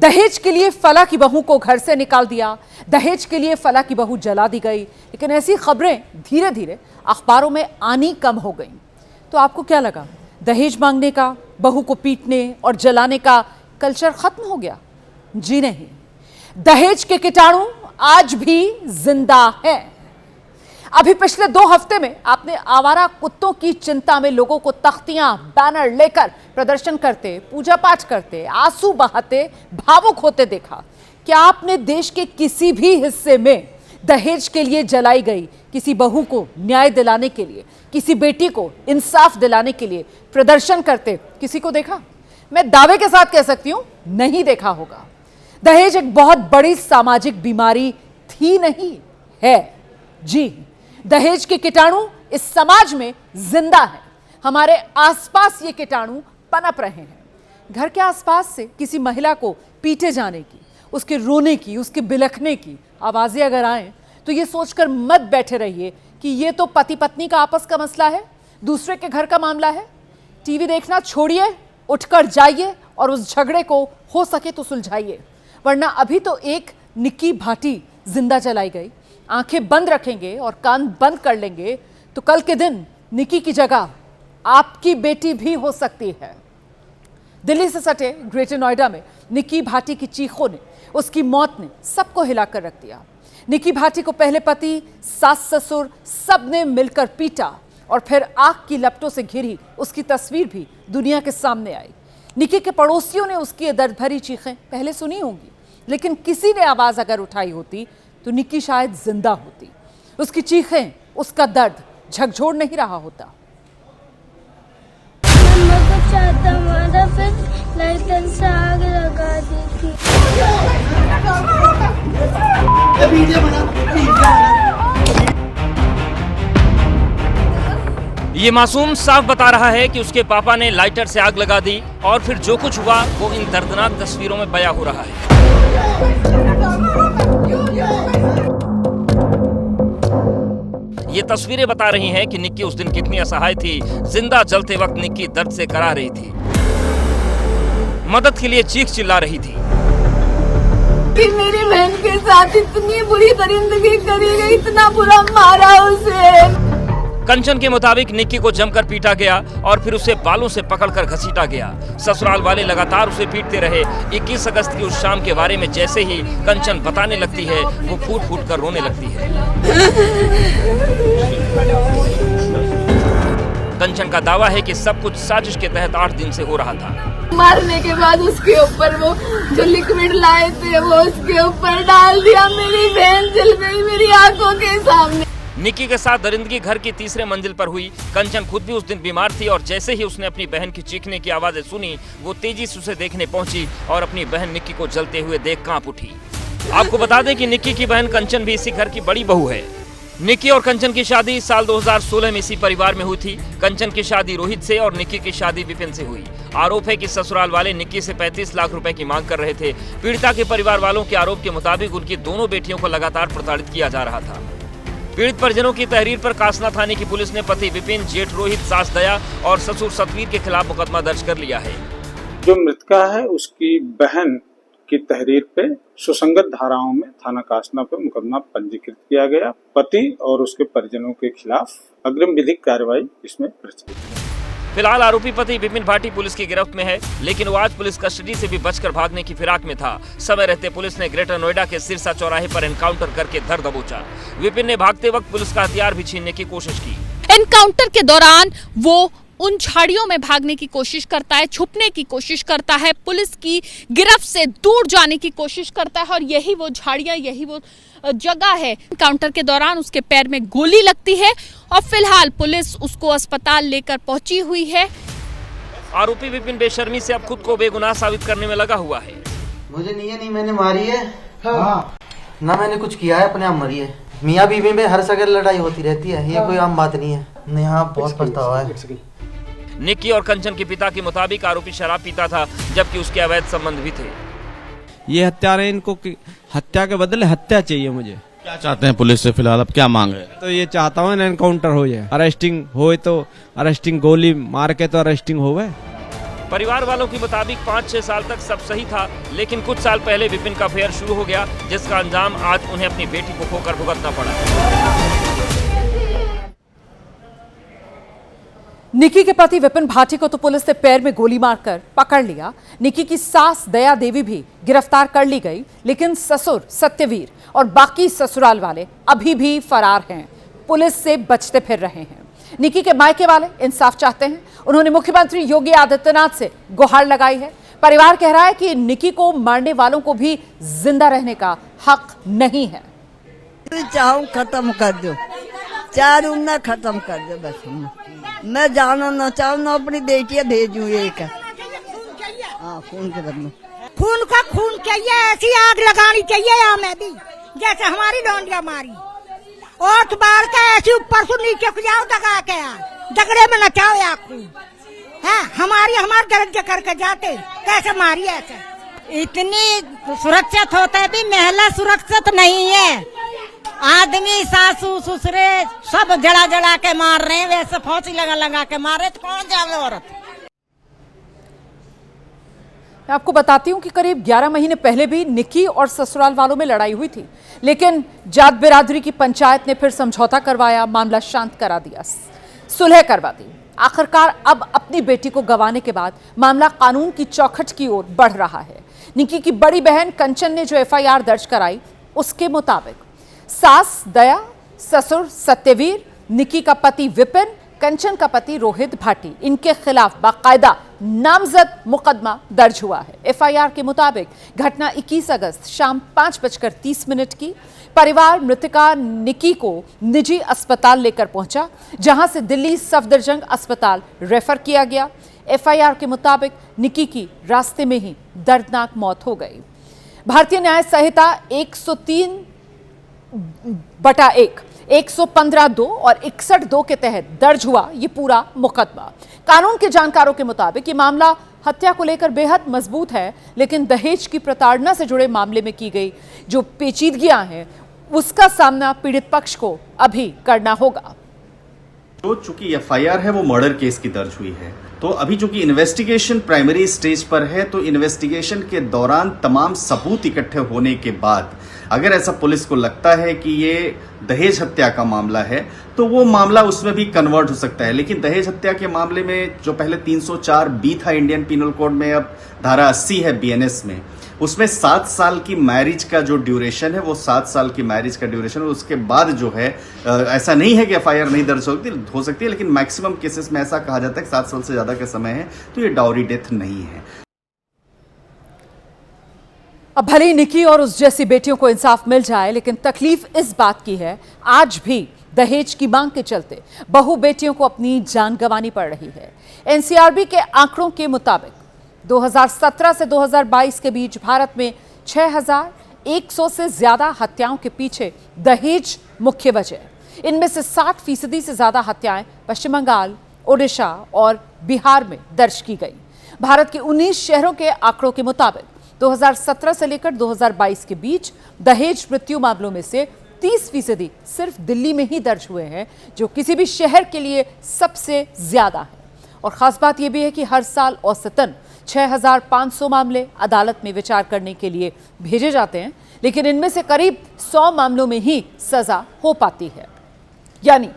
दहेज के लिए फला की बहू को घर से निकाल दिया, दहेज के लिए फला की बहू जला दी गई। लेकिन ऐसी खबरें धीरे धीरे अखबारों में आनी कम हो गई। तो आपको क्या लगा, दहेज मांगने का, बहू को पीटने और जलाने का कल्चर खत्म हो गया? जी नहीं, दहेज के कीटाणु आज भी जिंदा हैं। अभी पिछले 2 हफ्ते में आपने आवारा कुत्तों की चिंता में लोगों को तख्तियां, बैनर लेकर प्रदर्शन करते, पूजा पाठ करते, आंसू बहाते, भावुक होते देखा। क्या आपने देश के किसी भी हिस्से में दहेज के लिए जलाई गई किसी बहू को न्याय दिलाने के लिए, किसी बेटी को इंसाफ दिलाने के लिए प्रदर्शन करते किसी को देखा? मैं दावे के साथ कह सकती हूं, नहीं देखा होगा। दहेज एक बहुत बड़ी सामाजिक बीमारी थी, नहीं है। जी, दहेज के कीटाणु इस समाज में जिंदा है। हमारे आसपास ये कीटाणु पनप रहे हैं। घर के आसपास से किसी महिला को पीटे जाने की, उसके रोने की, उसके बिलखने की आवाजें अगर आए तो ये सोचकर मत बैठे रहिए कि ये तो पति पत्नी का आपस का मसला है, दूसरे के घर का मामला है। टीवी देखना छोड़िए, उठकर जाइए और उस झगड़े को हो सके तो सुलझाइए, वरना अभी तो एक निक्की भाटी जिंदा जलाई गई। आंखें बंद रखेंगे और कान बंद कर लेंगे तो कल के दिन निक्की की जगह आपकी बेटी भी हो सकती है। दिल्ली से सटे ग्रेटर नोएडा में निक्की भाटी की चीखों ने, उसकी मौत ने सबको हिलाकर रख दिया। निक्की भाटी को पहले पति, सास ससुर सब ने मिलकर पीटा और फिर आग की लपटों से घिरी उसकी तस्वीर भी दुनिया के सामने आई। निक्की के पड़ोसियों ने उसकी दर्द भरी चीखें पहले सुनी होंगी, लेकिन किसी ने आवाज अगर उठाई होती तो निक्की शायद जिंदा होती। उसकी चीखें, उसका दर्द झकझोर नहीं रहा होता। फिर लाइटर से आग लगा दी थी। ये मासूम साफ बता रहा है कि उसके पापा ने लाइटर से आग लगा दी और फिर जो कुछ हुआ वो इन दर्दनाक तस्वीरों में बयां हो रहा है। ये तस्वीरें बता रही हैं कि निक्की उस दिन कितनी असहाय थी। जिंदा जलते वक्त निक्की दर्द से करा रही थी, मदद के लिए चीख चिल्ला रही थी। कि मेरी बहन के साथ इतनी बुरी दरिंदगी करी गई, इतना बुरा मारा उसे। कंचन के मुताबिक निक्की को जमकर पीटा गया और फिर उसे बालों से पकड़कर घसीटा गया। ससुराल वाले लगातार उसे पीटते रहे। 21 अगस्त की उस शाम के बारे में जैसे ही कंचन बताने लगती है, वो फूट फूट कर रोने लगती है। कंचन का दावा है कि सब कुछ साजिश के तहत 8 दिन से हो रहा था। मारने के बाद उसके ऊपर वो जो लिक्विड लाए थे वो उसके ऊपर डाल दिया। मेरी बहन जल गई मेरी आंखों के सामने। निक्की के साथ दरिंदगी घर की तीसरे मंजिल पर हुई। कंचन खुद भी उस दिन बीमार थी और जैसे ही उसने अपनी बहन की चीखने की आवाजें सुनी, वो तेजी से उसे देखने पहुंची और अपनी बहन निक्की को जलते हुए देख कांप उठी। आपको बता दें कि निक्की की बहन कंचन भी इसी घर की बड़ी बहू है। निक्की और कंचन की शादी साल 2016 में इसी परिवार में हुई थी। कंचन की शादी रोहित से और निक्की की शादी विपिन से हुई। आरोप है कि ससुराल वाले निक्की से 35 लाख रुपए की मांग कर रहे थे। पीड़िता के परिवार वालों के आरोप के मुताबिक उनकी दोनों बेटियों को लगातार प्रताड़ित किया जा रहा था। पीड़ित परिजनों की तहरीर पर कासना थाने की पुलिस ने पति विपिन, जेठ रोहित, सास दया और ससुर सतवीर के खिलाफ मुकदमा दर्ज कर लिया है। जो मृतका है उसकी बहन की तहरीर पे सुसंगत धाराओं में थाना कासना पर मुकदमा पंजीकृत किया गया। पति और उसके परिजनों के खिलाफ अग्रिम विधिक कार्रवाई इसमें प्रचलित है। फिलहाल आरोपी पति विपिन भाटी पुलिस की गिरफ्त में है, लेकिन वो आज पुलिस कस्टडी से भी बचकर भागने की फिराक में था। समय रहते पुलिस ने ग्रेटर नोएडा के सिरसा चौराहे पर एनकाउंटर करके धर दबोचा। विपिन ने भागते वक्त पुलिस का हथियार भी छीनने की कोशिश की। एनकाउंटर के दौरान वो उन झाड़ियों में भागने की कोशिश करता है, छुपने की कोशिश करता है, पुलिस की गिरफ्त से दूर जाने की कोशिश करता है और यही वो झाड़ियां, यही वो जगह है। एनकाउंटर के दौरान उसके पैर में गोली लगती है और फिलहाल पुलिस उसको अस्पताल लेकर पहुंची हुई है। आरोपी विपिन बेशर्मी से अब खुद को बेगुनाह साबित करने में लगा हुआ है। मुझे नहीं मैंने मारी है। हाँ। ना मैंने कुछ किया है, अपने आप मरी है। मियाँ बीवी में हर जगह लड़ाई होती रहती है, ये कोई आम बात नहीं है। यहाँ बहुत पछतावा है। निक्की और कंचन के पिता के मुताबिक आरोपी शराब पीता था, जबकि उसके अवैध संबंध भी थे। ये हत्यारे, इनको हत्या के बदले हत्या चाहिए। मुझे क्या चाहते हैं पुलिस से? फिलहाल अब क्या मांग है? तो ये चाहता हूँ एनकाउंटर हो जाए, अरेस्टिंग हो तो अरेस्टिंग, गोली मार के तो अरेस्टिंग हो गए। परिवार वालों के मुताबिक 5-6 साल तक सब सही था, लेकिन कुछ साल पहले विपिन का अफेयर शुरू हो गया, जिसका अंजाम आज उन्हें अपनी बेटी को खोकर भुगतना पड़ा। निकी के पति विपिन भाटी को तो पुलिस ने पैर में गोली मारकर पकड़ लिया। निकी की सास दया देवी भी गिरफ्तार कर ली गई, लेकिन ससुर सत्यवीर और बाकी ससुराल वाले अभी भी फरार हैं, पुलिस से बचते फिर रहे हैं। निकी के मायके वाले इंसाफ चाहते हैं। उन्होंने मुख्यमंत्री योगी आदित्यनाथ से गुहार लगाई है। परिवार कह रहा है कि निकी को मारने वालों को भी जिंदा रहने का हक नहीं है। चाहूं खत्म कर दो, चारों ना खत्म कर दो बस। मैं जाना ना चाहूँ ना अपनी बेटियां भेजूं एक। हाँ, खून के बदले खून का खून चाहिए, ऐसी आग लगानी चाहिए यहाँ में भी, जैसे हमारी लौंडिया मारी। ओठ बार के ऐसी ऊपर से नीचे को जाओ दगा के दगड़े में नचाओ या खून है हमारे दर्ज करके जाते, कैसे मारी ऐसे। इतनी सुरक्षित होते भी महिला सुरक्षित नहीं है। आदमी सासू ससुरे सब जड़ा जड़ा के मार रहे हैं, वैसे फांसी लगा लगा के मारे तो कौन जावे औरत। मैं आपको बताती हूं कि करीब 11 महीने पहले भी निकी और ससुराल वालों में लड़ाई हुई थी, लेकिन जाट बिरादरी की पंचायत ने फिर समझौता करवाया, मामला शांत करा दिया, सुलह करवा दी। आखिरकार अब अपनी बेटी को गंवाने के बाद मामला कानून की चौखट की ओर बढ़ रहा है। निकी की बड़ी बहन कंचन ने जो एफआईआर दर्ज कराई, उसके मुताबिक सास दया, ससुर सत्यवीर, निकी का पति विपिन, कंचन का पति रोहित भाटी, इनके खिलाफ बाकायदा नामजद मुकदमा दर्ज हुआ है। एफआईआर के मुताबिक घटना 21 अगस्त शाम 5:30 की। परिवार मृतका निकी को निजी अस्पताल लेकर पहुंचा, जहां से दिल्ली सफदरजंग अस्पताल रेफर किया गया। एफआईआर के मुताबिक निकी की रास्ते में ही दर्दनाक मौत हो गई। भारतीय न्याय संहिता 103/1, 115(2) और 61(2) के तहत दर्ज हुआ ये पूरा मुकदमा। कानून के जानकारों के मुताबिक ये मामला हत्या को लेकर बेहद मजबूत है, लेकिन दहेज की प्रताड़ना से जुड़े मामले में की गई जो पेचीदगियां हैं, उसका सामना पीड़ित पक्ष को अभी करना होगा। तो चूंकि एफआईआर है वो मर्डर केस की दर्ज हुई है, तो अभी चूंकि इन्वेस्टिगेशन प्राइमरी स्टेज पर है, तो इन्वेस्टिगेशन के दौरान तमाम सबूत इकट्ठे होने के बाद अगर ऐसा पुलिस को लगता है कि ये दहेज हत्या का मामला है, तो वो मामला उसमें भी कन्वर्ट हो सकता है। लेकिन दहेज हत्या के मामले में जो पहले 304(b) था इंडियन पिनल कोड में, अब धारा 80 है बीएनएस में, उसमें 7 साल की मैरिज का जो ड्यूरेशन है, वो 7 साल की मैरिज का ड्यूरेशन, उसके बाद जो है ऐसा नहीं है कि एफआईआर नहीं दर्ज हो सकती है, लेकिन मैक्सिमम केसेस में ऐसा कहा जाता है कि 7 साल से ज्यादा का समय है, तो ये डाउरी डेथ नहीं है। अब भले ही निकी और उस जैसी बेटियों को इंसाफ मिल जाए, लेकिन तकलीफ इस बात की है आज भी दहेज की मांग के चलते बहु बेटियों को अपनी जान गंवानी पड़ रही है। एनसीआरबी के आंकड़ों के मुताबिक 2017 से 2022 के बीच भारत में 6100 से ज्यादा हत्याओं के पीछे दहेज मुख्य वजह। इनमें से 60% से ज्यादा हत्याएं पश्चिम बंगाल, ओडिशा और बिहार में दर्ज की गई। भारत के 19 शहरों के आंकड़ों के मुताबिक 2017 से लेकर 2022 के बीच दहेज मृत्यु मामलों में से 30% सिर्फ दिल्ली में ही दर्ज हुए हैं, जो किसी भी शहर के लिए सबसे ज्यादा है। और खास बात यह भी है कि हर साल औसतन 6500 मामले अदालत में विचार करने के लिए भेजे जाते हैं, लेकिन इनमें से करीब 100 मामलों में ही सजा हो पाती है। यानी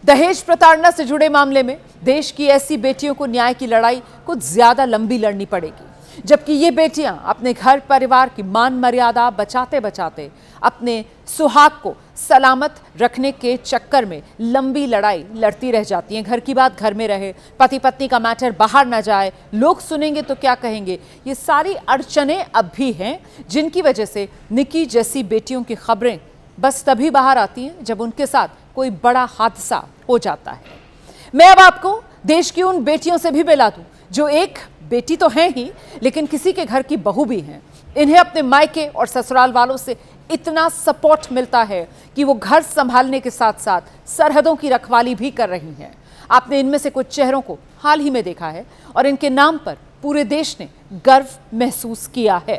दहेज प्रताड़ना से जुड़े मामले में देश की ऐसी बेटियों को न्याय की लड़ाई कुछ ज्यादा लंबी लड़नी पड़ेगी, जबकि ये बेटियां अपने घर परिवार की मान मर्यादा बचाते बचाते अपने सुहाग को सलामत रखने के चक्कर में लंबी लड़ाई लड़ती रह जाती हैं। घर की बात घर में रहे, पति पत्नी का मैटर बाहर ना जाए, लोग सुनेंगे तो क्या कहेंगे, ये सारी अड़चनें अब भी हैं, जिनकी वजह से निकी जैसी बेटियों की खबरें बस तभी बाहर आती हैं जब उनके साथ कोई बड़ा हादसा हो जाता है। मैं अब आपको देश की उन बेटियों से भी मिला दूं जो एक बेटी तो हैं ही, लेकिन किसी के घर की बहू भी हैं। इन्हें अपने मायके और ससुराल वालों से इतना सपोर्ट मिलता है कि वो घर संभालने के साथ साथ सरहदों की रखवाली भी कर रही हैं। आपने इनमें से कुछ चेहरों को हाल ही में देखा है और इनके नाम पर पूरे देश ने गर्व महसूस किया है।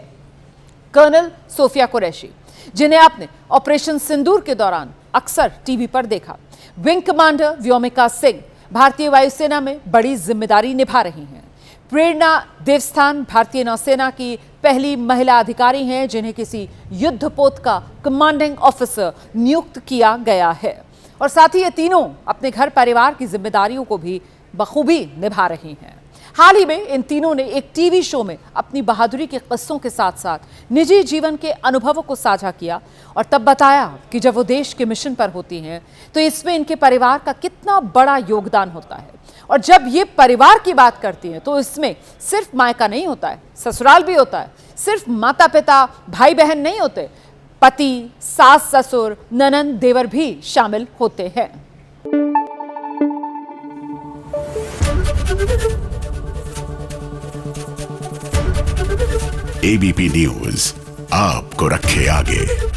कर्नल सोफिया कुरैशी, जिन्हें आपने ऑपरेशन सिंदूर के दौरान अक्सर टीवी पर देखा। विंग कमांडर व्योमिका सिंह भारतीय वायुसेना में बड़ी जिम्मेदारी निभा रही हैं। प्रेरणा देवस्थान भारतीय नौसेना की पहली महिला अधिकारी हैं जिन्हें किसी युद्धपोत का कमांडिंग ऑफिसर नियुक्त किया गया है। और साथ ही ये तीनों अपने घर परिवार की जिम्मेदारियों को भी बखूबी निभा रही हैं। हाल ही में इन तीनों ने एक टीवी शो में अपनी बहादुरी के किस्सों के साथ साथ निजी जीवन के अनुभवों को साझा किया और तब बताया कि जब वो देश के मिशन पर होती हैं तो इसमें इनके परिवार का कितना बड़ा योगदान होता है। और जब ये परिवार की बात करती हैं तो इसमें सिर्फ मायका नहीं होता है, ससुराल भी होता है। सिर्फ माता पिता भाई बहन नहीं होते, पति सास ससुर ननंद देवर भी शामिल होते हैं। एबीपी न्यूज आपको रखे आगे।